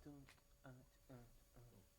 Dun, uh, uh, uh.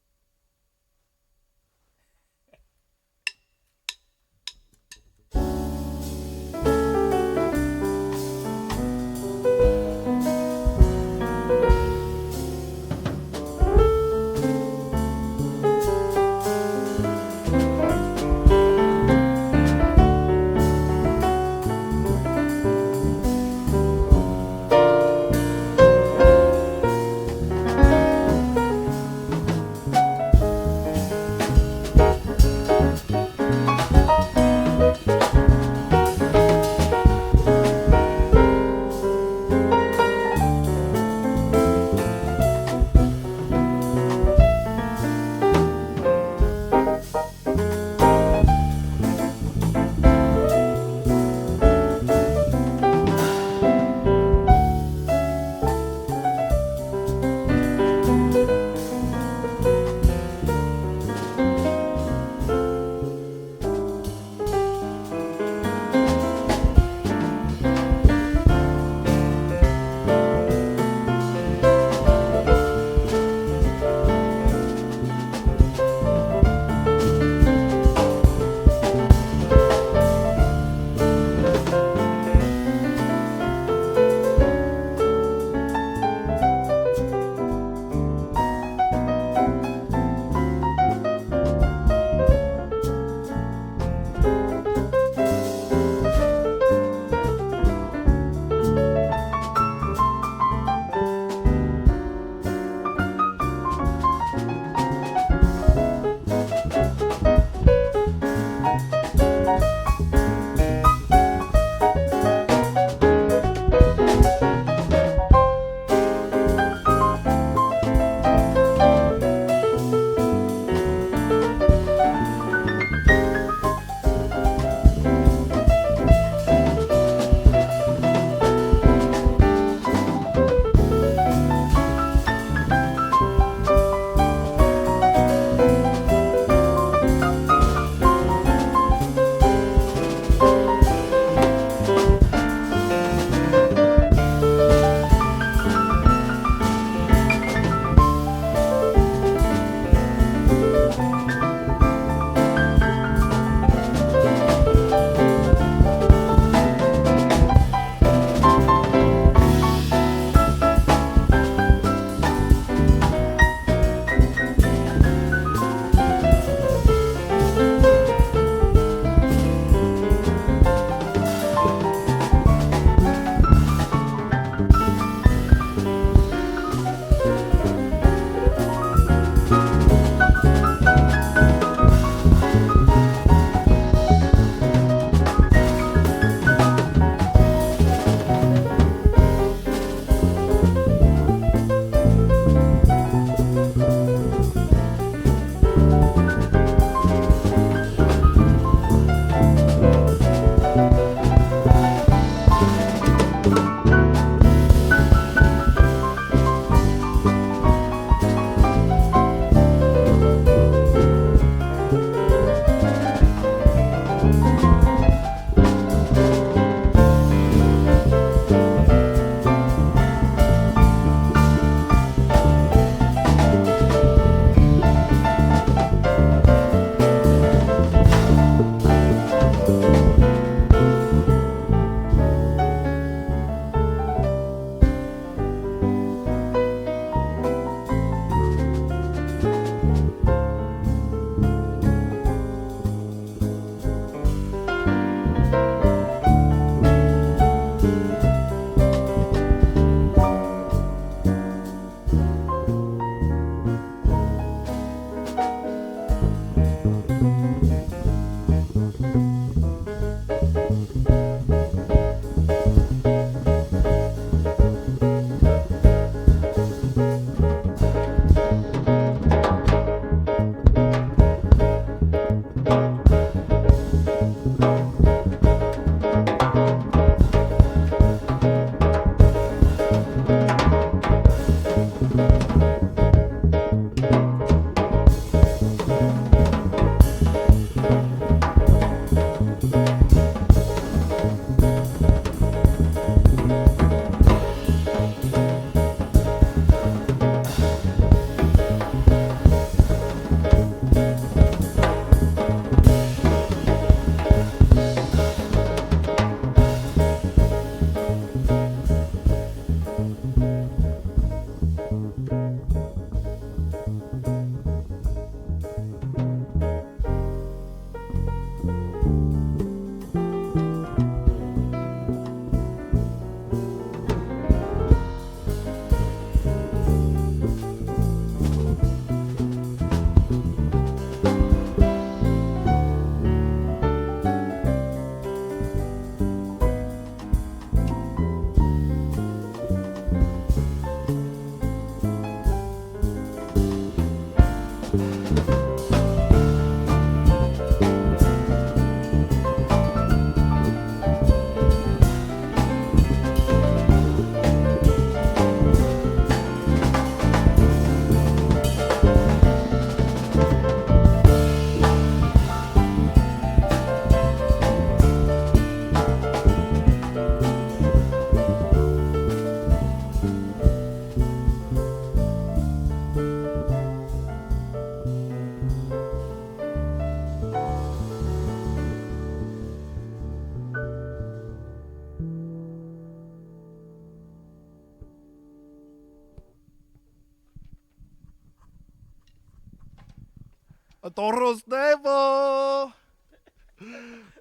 Arturo Stable.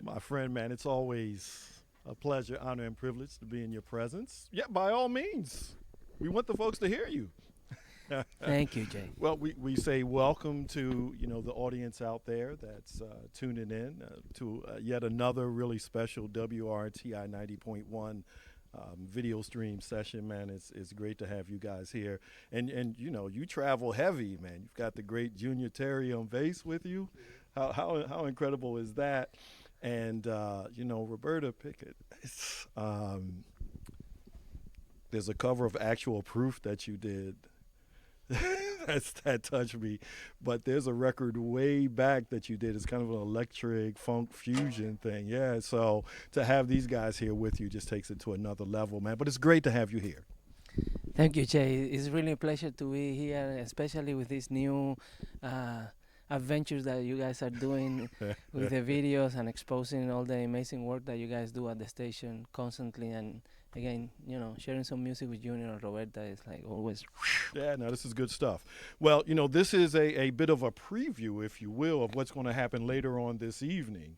My friend, man, it's always a pleasure, honor, and privilege to be in your presence. Yeah, by all means, we want the folks to hear you. Thank you, Jay. Well, we say welcome to the audience out there that's tuning in to yet another really special WRTI 90.1 video stream session. Man, it's great to have you guys here, and you travel heavy, man. You've got the great Junior Terry on bass with you. How incredible is that? And Roberta Piket. There's a cover of Actual Proof that you did. That touched me. But there's a record way back that you did. It's kind of an electric funk fusion thing. Yeah, so to have these guys here with you just takes it to another level, man. But it's great to have you here. Thank you, Jay. It's really a pleasure to be here, especially with these new adventures that you guys are doing with the videos and exposing all the amazing work that you guys do at the station constantly. And again, sharing some music with Yunior and Roberta is like always. Yeah, no, this is good stuff. Well, this is a bit of a preview, if you will, of what's going to happen later on this evening.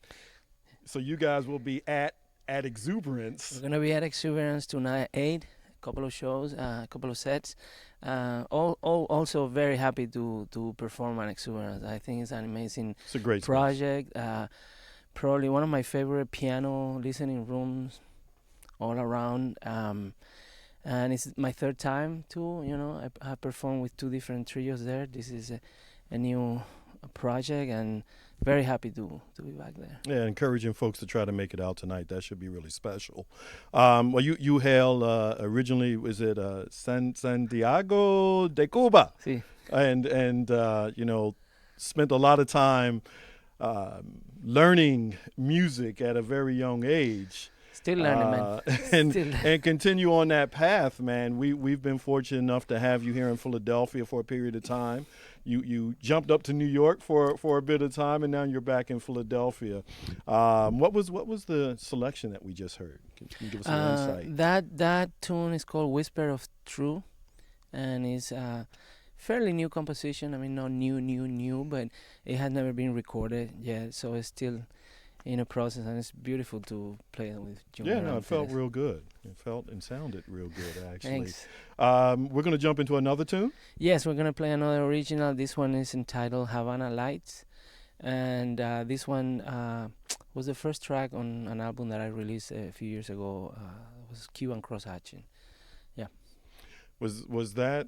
So you guys will be at Exuberance. We're going to be at Exuberance tonight, 8, a couple of shows, a couple of sets. Also very happy to perform at Exuberance. I think it's an amazing it's a great project. Probably one of my favorite piano listening rooms all around. And it's my third time too. I performed with 2 different trios there. This is a new project, and very happy to be back there. Yeah, encouraging folks to try to make it out tonight. That should be really special. Well, you hail originally, was it Santiago de Cuba? Sí. And spent a lot of time learning music at a very young age. Still learning, man. And continue on that path, man. We've been fortunate enough to have you here in Philadelphia for a period of time. You jumped up to New York for a bit of time, and now you're back in Philadelphia. What was the selection that we just heard? Can you give us some insight? That tune is called Whisper of True, and it's a fairly new composition. I mean, not new, but it had never been recorded yet, so it's still in a process, and it's beautiful to play it with Junior. Yeah, no, it felt real good. It felt and sounded real good, actually. Thanks. We're going to jump into another tune? Yes, we're going to play another original. This one is entitled Havana Lights, and this one was the first track on an album that I released a few years ago. It was Cuban Cross Hatching. Yeah. Was that...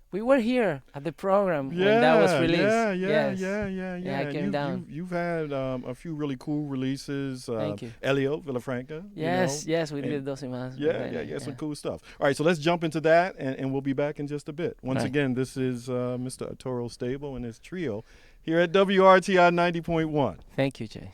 We were here at the program when that was released. Yeah. I came down. You've had a few really cool releases. Thank you. Elio Villafranca. Yes, we did those images. Yeah, some cool stuff. All right, so let's jump into that, and we'll be back in just a bit. Once again, this is Mr. Arturo Stable and his trio here at WRTI 90.1. Thank you, Jay.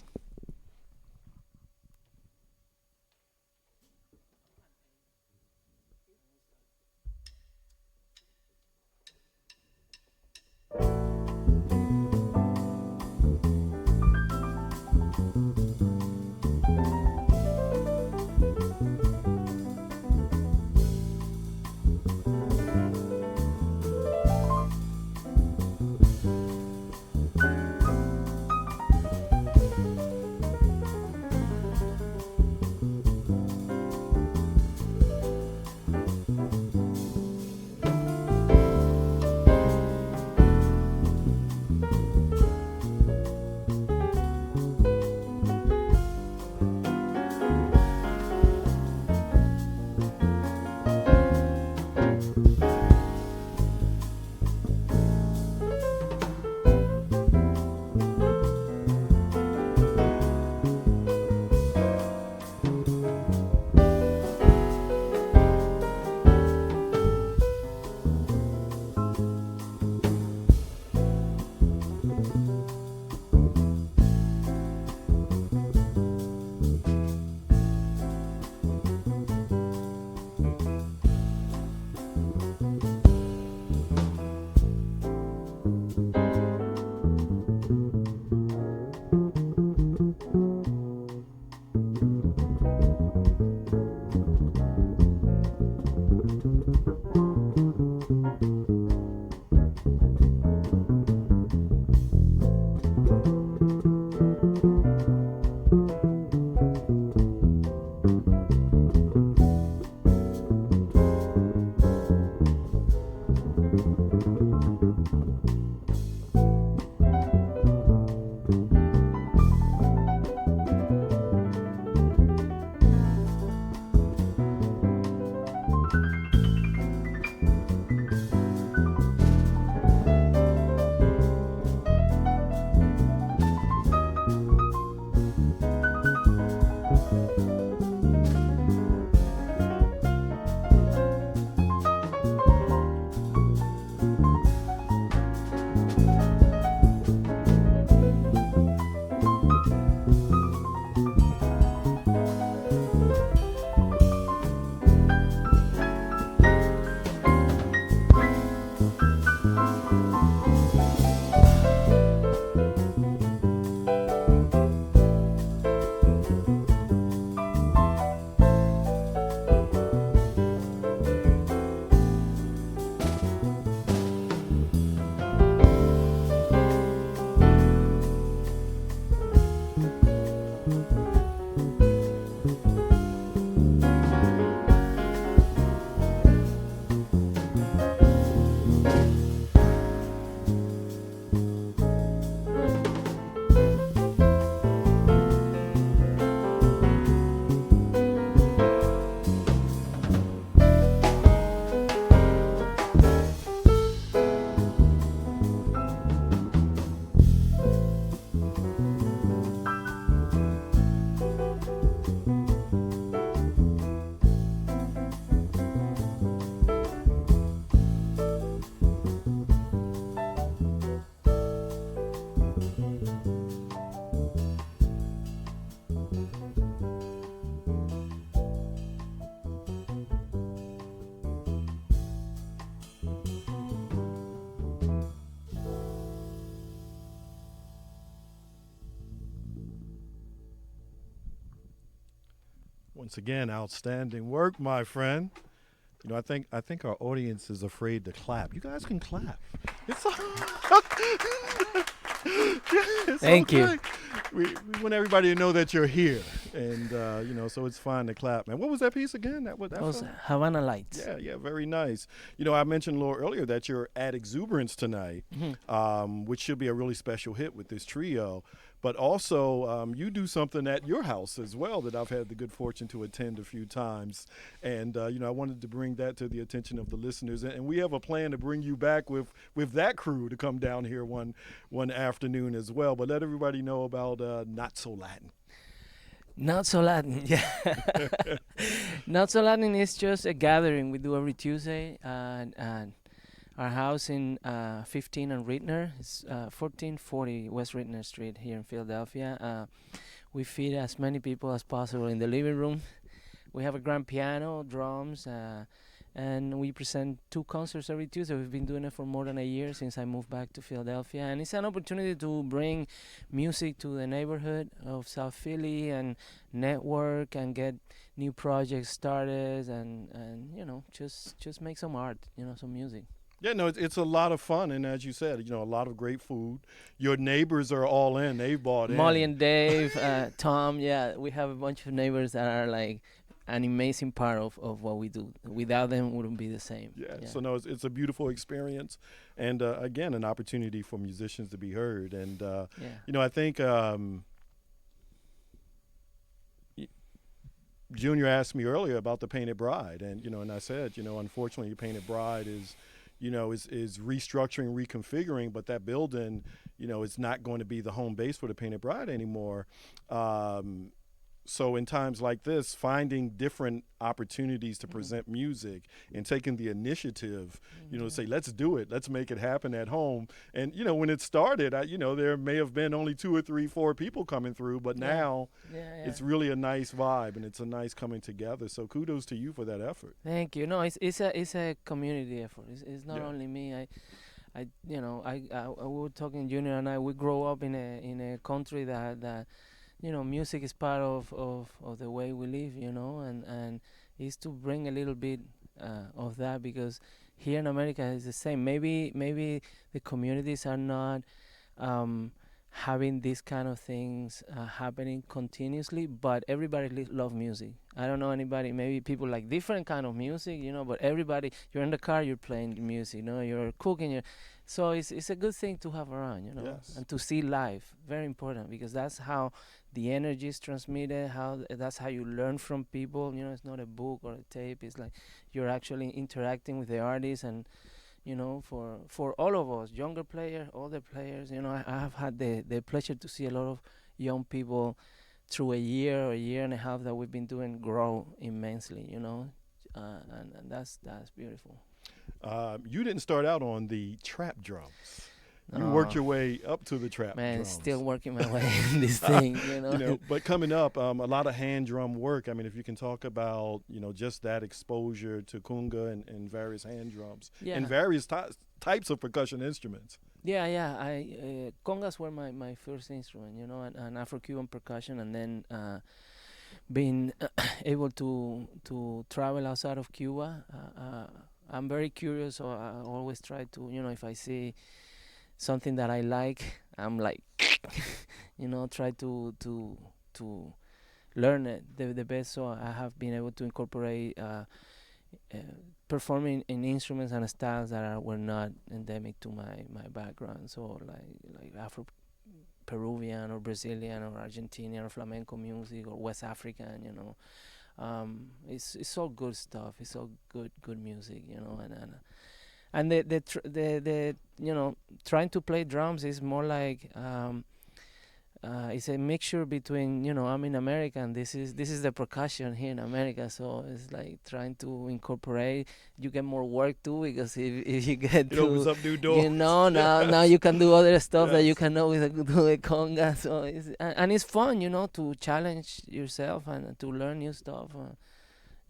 Once again, outstanding work, my friend. You know, I think our audience is afraid to clap. You guys can clap. It's it's Thank you. okay. We want everybody to know that you're here, and you know, so it's fine to clap, man. What was that piece again? That That was felt- Havana Lights. Yeah, very nice. You know, I mentioned a little earlier that you're at Exuberance tonight, which should be a really special hit with this trio. But also, you do something at your house as well that I've had the good fortune to attend a few times. And, you know, I wanted to bring that to the attention of the listeners. And we have a plan to bring you back with that crew to come down here one afternoon as well. But let everybody know about Not So Latin. Not So Latin, yeah. Not So Latin is just a gathering we do every Tuesday. And our house in 15 on Rittner, it's 1440 West Rittner Street here in Philadelphia. We feed as many people as possible in the living room. We have a grand piano, drums, and we present 2 concerts every Tuesday. We've been doing it for more than a year since I moved back to Philadelphia. And it's an opportunity to bring music to the neighborhood of South Philly and network and get new projects started and you know, just make some art, you know, some music. Yeah, no, it's a lot of fun, and as you said, you know, a lot of great food. Your neighbors are all in; they've bought in. Molly and Dave, Tom, yeah, we have a bunch of neighbors that are like an amazing part of what we do. Without them, it wouldn't be the same. Yeah. So no, it's a beautiful experience, and again, an opportunity for musicians to be heard. And you know, I think Junior asked me earlier about the Painted Bride, and you know, and I said, you know, unfortunately, Painted Bride is, you know, is restructuring, reconfiguring, but that building, you know, is not going to be the home base for the Painted Bride anymore. So in times like this, finding different opportunities to present music and taking the initiative, you know, to say, let's do it, let's make it happen at home. And, you know, when it started, you know, there may have been only 2 or 3, 4 people coming through, but now it's really a nice vibe and it's a nice coming together. So kudos to you for that effort. Thank you. No, it's a community effort. It's not only me. I you know, we were talking, Junior and I, we grow up in a country that you know, music is part of the way we live, you know, and is to bring a little bit of that, because here in America it's the same. Maybe the communities are not having these kind of things happening continuously, but everybody love music. I don't know anybody, maybe people like different kind of music, you know, but everybody, you're in the car, you're playing music, you know, you're cooking, so it's a good thing to have around, you know, and to see live, very important, because that's how the energy is transmitted, that's how you learn from people, you know. It's not a book or a tape, it's like you're actually interacting with the artist. And you know, for all of us, younger players, older players, you know, I have had the pleasure to see a lot of young people through a year or a year and a half that we've been doing grow immensely, you know, and that's beautiful. You didn't start out on the trap drums. You worked your way up to the trap drums. Still working my way in this thing, you know. You know, but coming up, a lot of hand drum work. I mean, if you can talk about, you know, just that exposure to conga and various hand drums and various types of percussion instruments. Yeah. Congas were my first instrument, you know, and Afro-Cuban percussion, and then being able to travel outside of Cuba. I'm very curious, so I always try to, you know, if I see something that I like, I'm like, you know, try to learn it the best. So I have been able to incorporate performing in instruments and styles that were not endemic to my background. So like Afro Peruvian or Brazilian or Argentinian or flamenco music or West African, you know. It's all good stuff. It's all good music, you know, and the you know, trying to play drums is more like it's a mixture between, you know, I'm in America and this is the percussion here in America, so it's like trying to incorporate. You get more work too, because if you get it opens up new doors. You know, now you can do other stuff that you can know with a conga. So it's fun, you know, to challenge yourself and to learn new stuff.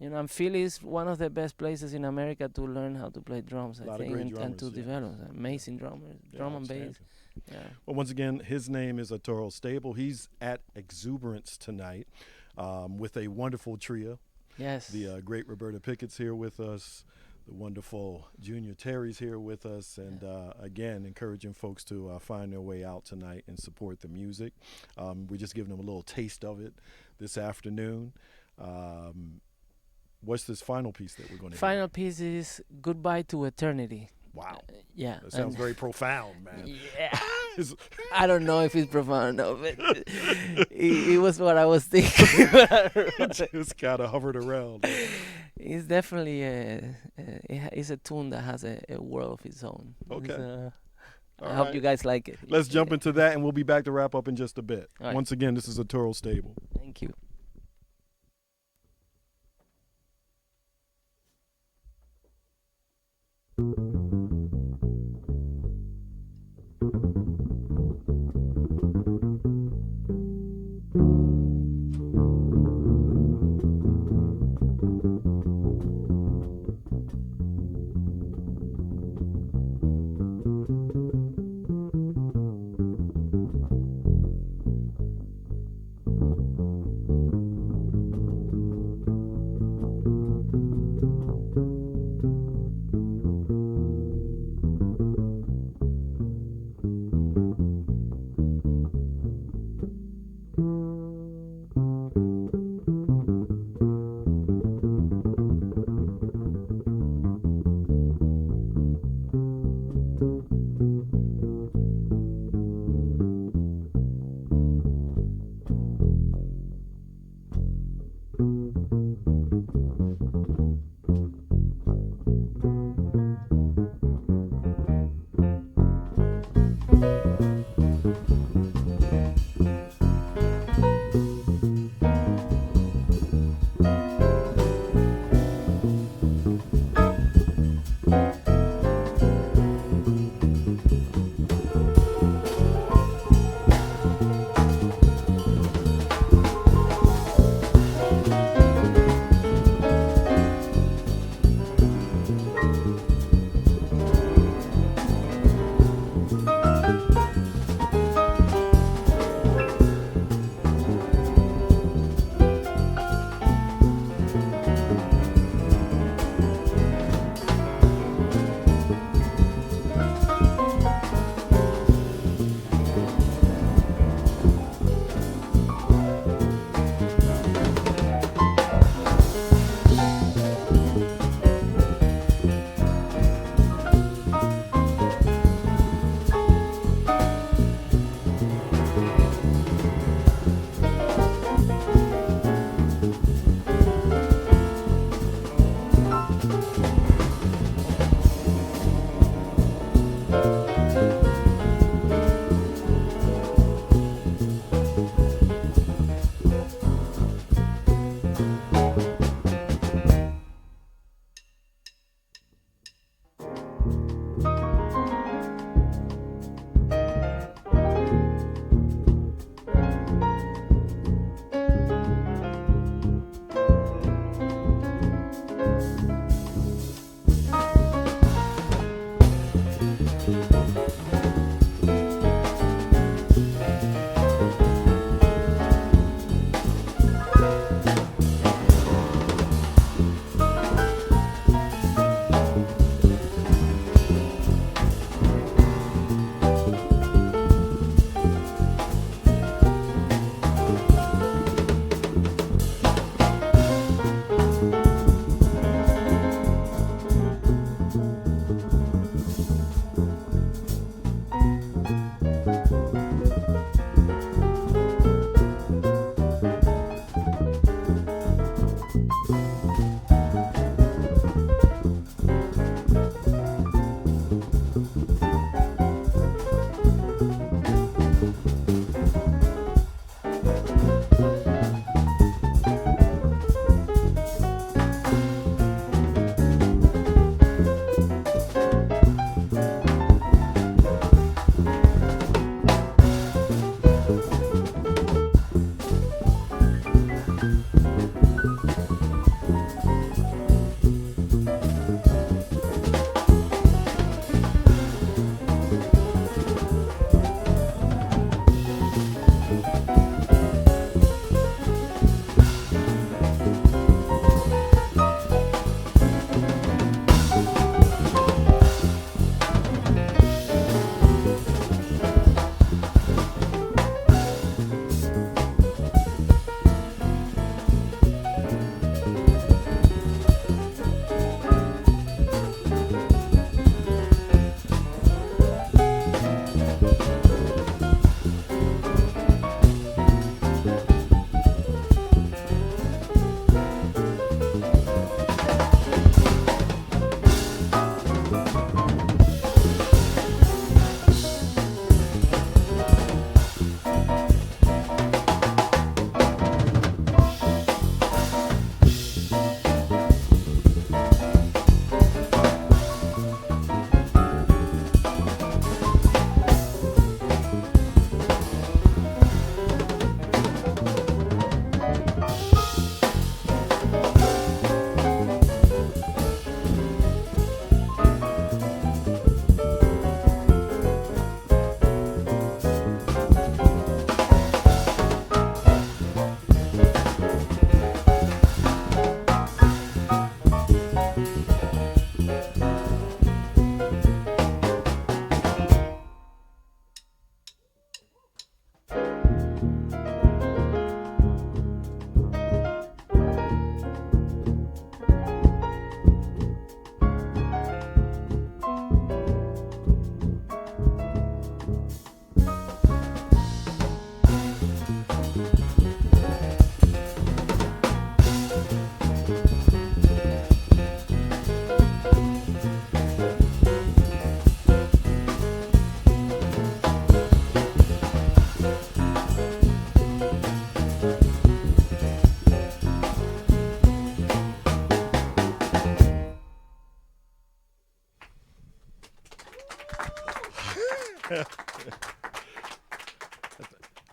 You know, and Philly is one of the best places in America to learn how to play drums, I think, and to develop amazing drummers, drum and bass. Yeah. Well, once again, his name is Arturo Stable. He's at Exuberance tonight. with a wonderful trio. Yes. The great Roberta Piket's here with us. The wonderful Junior Terry's here with us. And again, encouraging folks to find their way out tonight and support the music. We're just giving them a little taste of it this afternoon. What's this final piece that we're going to Final piece is Goodbye to Eternity. Wow. Yeah. That sounds very profound, man. Yeah. I don't know if it's profound or not, but it was what I was thinking. Just kind of hovered around. It's definitely it's a tune that has a world of its own. Okay. I hope you guys like it. Let's jump into that, and we'll be back to wrap up in just a bit. Right. Once again, this is Arturo Stable. Thank you.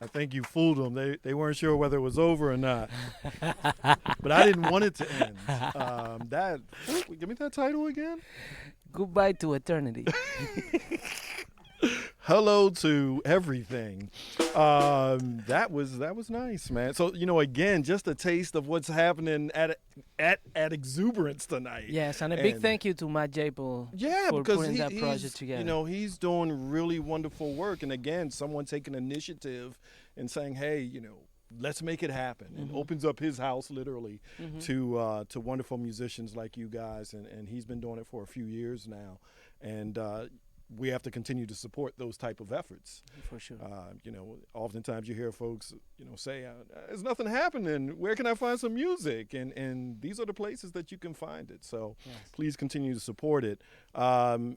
I think you fooled them. They weren't sure whether it was over or not. But I didn't want it to end. Give me that title again. Goodbye to eternity. Hello to everything. That was nice, man. So again, just a taste of what's happening at Exuberance tonight. Yes, and a big thank you to J.Michael for because putting that project together. He's doing really wonderful work, and again, someone taking initiative and saying, hey, let's make it happen, and opens up his house literally to wonderful musicians like you guys, and he's been doing it for a few years now, and we have to continue to support those type of efforts. For sure. Oftentimes you hear folks, say, there's nothing happening. Where can I find some music? And these are the places that you can find it. So please continue to support it.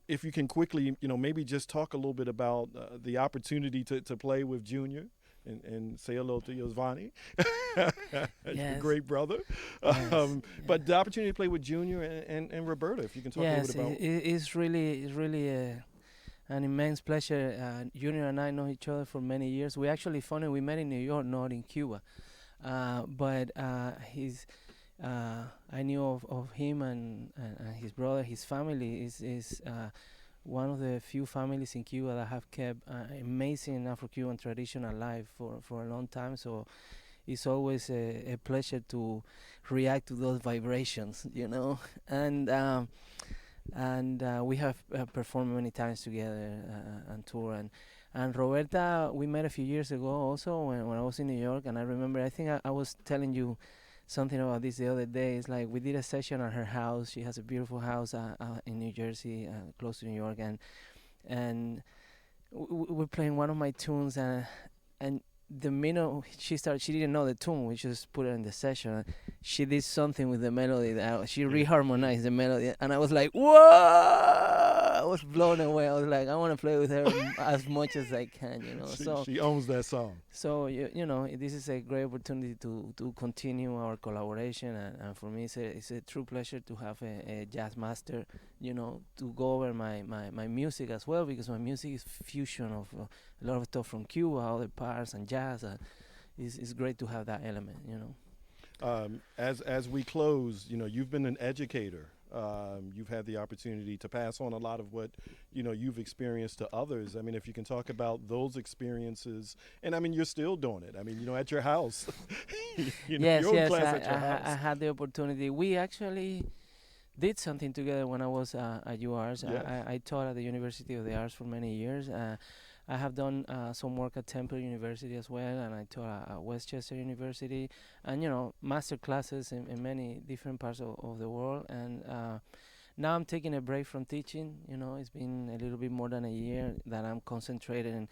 If you can quickly, maybe just talk a little bit about the opportunity to play with Yunior. And say hello to Yosvani, your great brother. Yes. But the opportunity to play with Yunior and Roberta, if you can talk a little bit about. It's really an immense pleasure. Yunior and I know each other for many years. We actually we met in New York, not in Cuba. But I knew of him and his brother. His family is one of the few families in Cuba that have kept amazing Afro-Cuban tradition alive for a long time. So it's always a pleasure to react to those vibrations, and we have performed many times together and tour. And Roberta, we met a few years ago also when I was in New York, and I remember, I think I was telling you something about this the other day. It's like we did a session at her house. She has a beautiful house in New Jersey, close to New York, and we're playing one of my tunes, and the minute she started, she didn't know the tune. We just put it in the session. She did something with the melody. She reharmonized the melody, and I was like, whoa! I was blown away. I was like, I want to play with her as much as I can, She owns that song. So this is a great opportunity to continue our collaboration, and for me, it's a true pleasure to have a jazz master, to go over my music as well, because my music is fusion of a lot of stuff from Cuba, other parts, and jazz. It's great to have that element, As we close, you've been an educator. You've had the opportunity to pass on a lot of what you've experienced to others. I mean, if you can talk about those experiences, and I mean, you're still doing it. I mean, at your house. Yes, class at your house. I had the opportunity. We actually did something together when I was at UARS. Yes. I taught at the University of the Arts for many years. I have done some work at Temple University as well, and I taught at Westchester University, and master classes in many different parts of the world. And now I'm taking a break from teaching. It's been a little bit more than a year that I'm concentrated in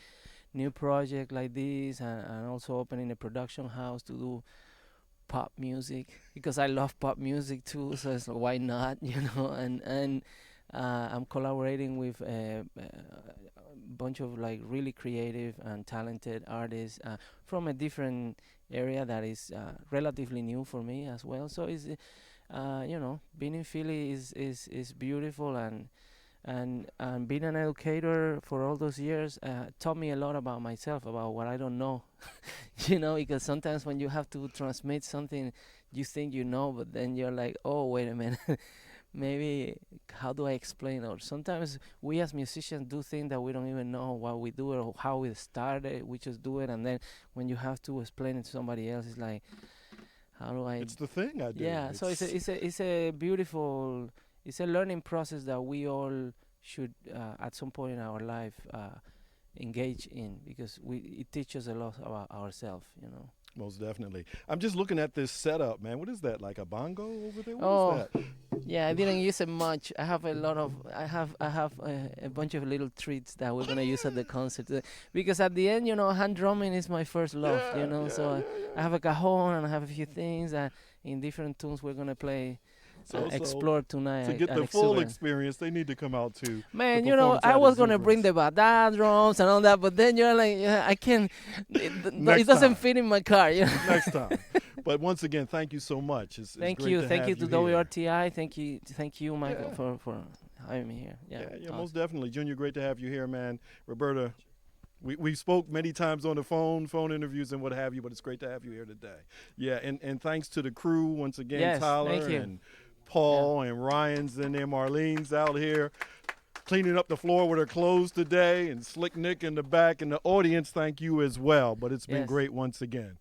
new project like this, and also opening a production house to do pop music, because I love pop music too. So it's like, why not? And I'm collaborating with a bunch of really creative and talented artists from a different area that is relatively new for me as well. So it's being in Philly is beautiful, and being an educator for all those years taught me a lot about myself, about what I don't know. Because sometimes when you have to transmit something you think but then you're like, oh, wait a minute. Maybe how do I explain? Or sometimes we as musicians do things that we don't even know why we do it or how we started. We just do it, and then when you have to explain it to somebody else, it's like, how do I? It's the thing I do. Yeah, so it's a beautiful, it's a learning process that we all should at some point in our life engage in, because it teaches a lot about ourselves. Most definitely. I'm just looking at this setup, man. What is that? Like a bongo over there? What is that? Yeah, I didn't use it much. I have a bunch of little treats that we're gonna use at the concert, because at the end, hand drumming is my first love. So I have a cajon and I have a few things in different tunes we're gonna play. Explore tonight. To get the full experience, they need to come out too. Man, I was gonna bring the bada drums and all that, but then you're like, I can't. It doesn't fit in my car. Next time. But once again, thank you so much. Thank you to WRTI. Thank you, Michael, for having me here. Yeah, Yeah, awesome. most definitely. Junior, great to have you here, man. Roberta, we spoke many times on the phone interviews and what have you, but it's great to have you here today. Yeah, and thanks to the crew once again, Yes, Tyler thank you. and Paul and Ryan's in there, Marlene's out here cleaning up the floor with her clothes today, and Slick Nick in the back, and the audience, thank you as well. But it's been Yes. great once again.